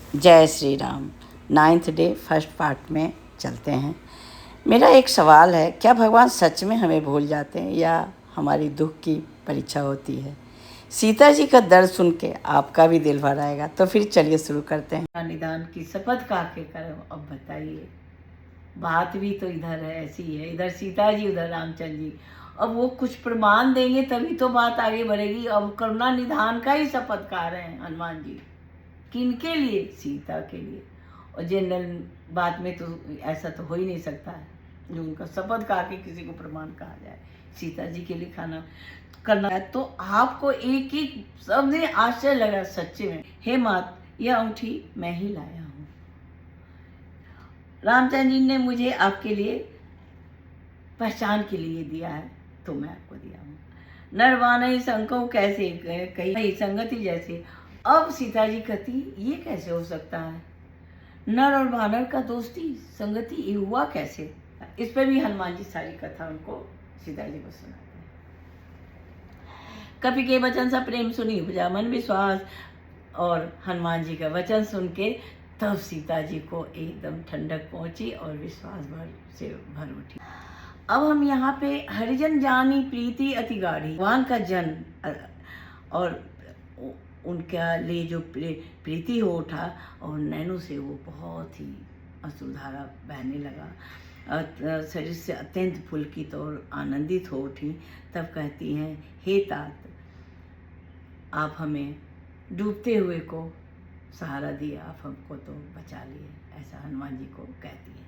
जय Shri Ram. 9th day first part में चलते हैं। मेरा एक सवाल है, क्या भगवान सच में हमें भूल जाते हैं या हमारी दुख की परीक्षा होती है? सीता जी का दर्द सुन के आपका भी दिल भर आएगा। तो फिर चलिए शुरू करते हैं। निदान की शपथ खा के करो। अब बताइए, बात भी तो इधर है, ऐसी है, इधर सीता जी उधर रामचंद्र जी। अब वो कुछ प्रमाण देंगे तभी तो बात आगे बढ़ेगी। अब करुणा निधान का ही शपथ खा रहे हैं हनुमान जी। किनके लिए? सीता के लिए। और जनरल बात में तो ऐसा तो हो ही नहीं सकता है जो उनका शपथ खा के किसी को प्रमाण कहा जाए। सीता जी के लिए खाना करना है तो आपको एक एक सबने आश्चर्य लगा सच्चे में। हे मात, यह अंगूठी मैं ही लाया हूँ। रामचंद्र जी ने मुझे आपके लिए पहचान के लिए दिया है तो मैं आपको दिया हूँ। नरवानई संको कैसे कही संगति जैसे। अब सीता जी कहती ये कैसे हो सकता है? नर और वानर का दोस्ती संगति ये हुआ कैसे? इस पर भी हनुमान जी सारी कथा उनको सीता जी को सुनाते हैं। कपि के वचन सा प्रेम सुनी उपजा मन विश्वास। और हनुमान जी का वचन सुन के तब सीता जी को एकदम ठंडक पहुंची और विश्वास भर से भर उठी। अब हम यहाँ पे हरिजन जानी प्रीति अति गाढ़ी, भगवान का जन्म और उनका लिए जो प्रीति हो उठा और नैनों से वो बहुत ही अश्रुधारा बहने लगा। शरीर से अत्यंत पुलकित और आनंदित हो उठी। तब कहती हैं, हे तात, आप हमें डूबते हुए को सहारा दिया, आप हमको तो बचा लिए। ऐसा हनुमान जी को कहती है।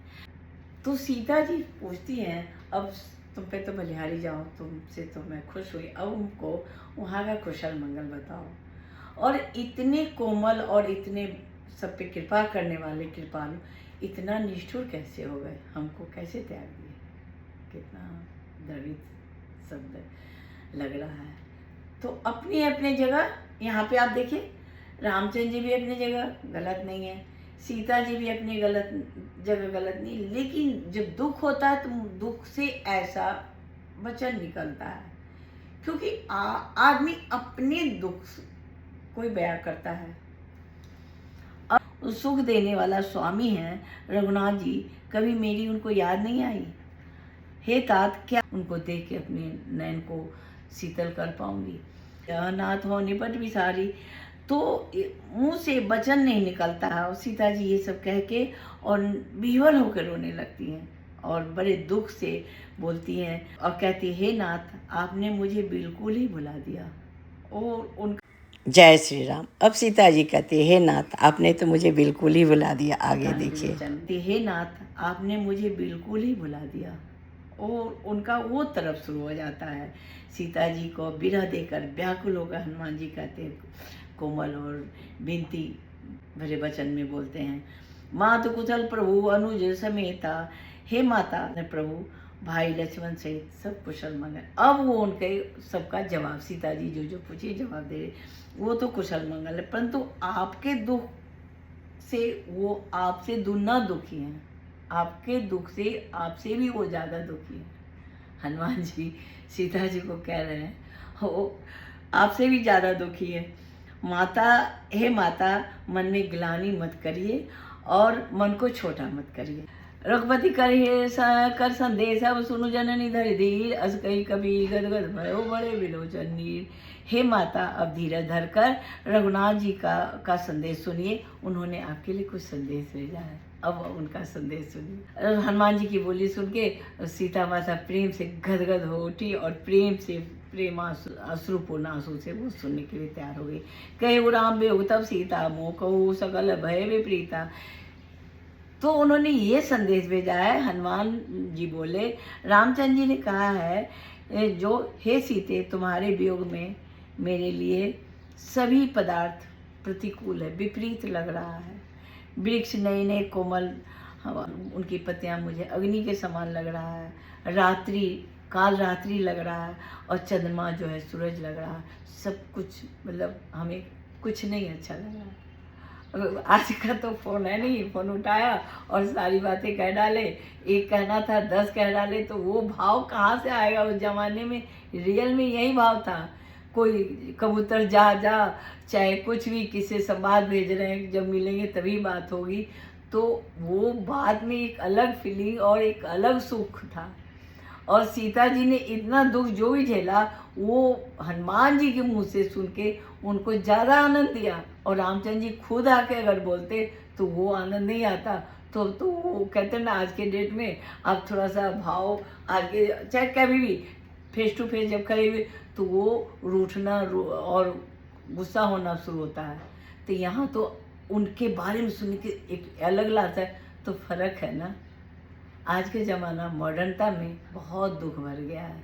तो सीता जी पूछती हैं, अब तुम पे तो बलिहारी जाओ, तुमसे तो मैं खुश हुई, अब उनको वहाँ का कुशल मंगल बताओ। और इतने कोमल और इतने सब पे कृपा करने वाले कृपालु इतना निष्ठुर कैसे हो गए? हमको कैसे त्याग दिए? कितना द्रवित शब्द लग रहा है। तो अपनी अपनी जगह यहाँ पे आप देखिए, रामचंद्र जी भी अपनी जगह गलत नहीं है, सीता जी भी अपनी जगह गलत नहीं, लेकिन जब दुख होता है तो दुख से ऐसा वचन निकलता है क्योंकि आदमी अपने दुख कोई बयां करता है। अब सुख देने वाला स्वामी है रघुनाथ जी, कभी मेरी उनको याद नहीं आई? हे तात, क्या उनको देख के अपने नैन को शीतल कर पाऊंगी? नाथ हो निपट विसारी, तो मुंह से वचन नहीं निकलता है। और सीता जी ये सब कह के और विह्वल होकर रोने लगती हैं और बड़े दुख से बोलती हैं और कहती, हे नाथ, आपने मुझे बिल्कुल ही भुला दिया। और उन जय श्री राम। अब सीता जी कहती, हे नाथ, आपने तो मुझे बिल्कुल ही भुला दिया। आगे देखिए, हे नाथ, आपने मुझे बिल्कुल ही भुला दिया। और उनका वो तरफ शुरू हो जाता है। सीता जी को विरह देकर व्याकुल होकर हनुमान जी कहते हैं, कोमल और विनती भरे वचन में बोलते हैं, मात कुशल प्रभु अनुज समेता। हे माता ने प्रभु भाई लक्ष्मण सहित सब कुशल मंगल। अब वो उनके सबका जवाब, सीता जी जो जो पूछी जवाब दे रहे, वो तो कुशल मंगल है, परंतु आपके दुख से वो आपसे दुना दुखी हैं। आपके दुख से आपसे भी वो ज़्यादा दुखी है। हनुमान जी सीता जी को कह रहे हैं, हो आपसे भी ज़्यादा दुखी है। माता, हे माता, मन में ग्लानि मत करिए और मन को छोटा मत करिए। रघुपति कर संदेश, अब सुनु जननी धरि धीर, अस कही कभी गदगद भयो बड़े विलोचन नीर। हे माता, अब धीरज धरकर रघुनाथ जी का संदेश सुनिए। उन्होंने आपके लिए कुछ संदेश भेजा है, अब उनका संदेश सुनिए। हनुमान जी की बोली सुन के सीता माता प्रेम से गदगद हो उठी और प्रेम से अश्रुपूर्ण आंसू से वो सुनने के लिए तैयार हो गई। कहे राम बेहु तब सीता, मोह कहु सकल भय विप्रीता। तो उन्होंने ये संदेश भेजा है। हनुमान जी बोले, रामचंद्र जी ने कहा है, जो हे सीते, तुम्हारे वियोग में मेरे लिए सभी पदार्थ प्रतिकूल है, विपरीत लग रहा है। वृक्ष नए नए कोमल, उनकी पत्तियां मुझे अग्नि के समान लग रहा है। रात्रि काल रात्रि लग रहा है और चंद्रमा जो है सूरज लग रहा है। सब कुछ मतलब हमें कुछ नहीं अच्छा लग रहा है। आज का तो फ़ोन है नहीं, फ़ोन उठाया और सारी बातें कह डाले। एक कहना था 10 कह डाले, तो वो भाव कहाँ से आएगा? उस ज़माने में रियल में यही भाव था। कोई कबूतर जा जा, चाहे कुछ भी किसी से संवाद भेज रहे हैं, जब मिलेंगे तभी बात होगी। तो वो बात में एक अलग फीलिंग और एक अलग सुख था। और सीता जी ने इतना दुख जो भी झेला वो हनुमान जी के मुंह से सुन के उनको ज़्यादा आनंद दिया। और रामचंद्र जी खुद आके अगर बोलते तो वो आनंद नहीं आता। तो वो कहते हैं ना, आज के डेट में आप थोड़ा सा भाव आगे, चाहे कभी भी फेस टू फेस जब खड़े हुए तो वो रूठना और गुस्सा होना शुरू होता है। तो यहाँ तो उनके बारे में सुन के एक अलग लाता है। तो फर्क है ना, आज के ज़माना मॉडर्नता में बहुत दुख भर गया है।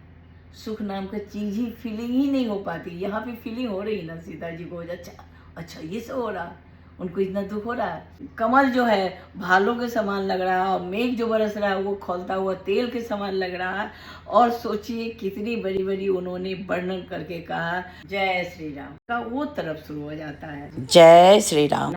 सुख नाम का चीज़ ही फीलिंग ही नहीं हो पाती। यहाँ पे फीलिंग हो रही ना सीता जी को, अच्छा ये सब हो रहा, उनको इतना दुख हो रहा है। कमल जो है भालों के समान लग रहा है और मेघ जो बरस रहा है वो खौलता हुआ तेल के समान लग रहा है। और सोचिए कितनी बड़ी बड़ी उन्होंने वर्णन करके कहा जय श्री राम का वो तरफ शुरू हो जाता है। जय श्री राम।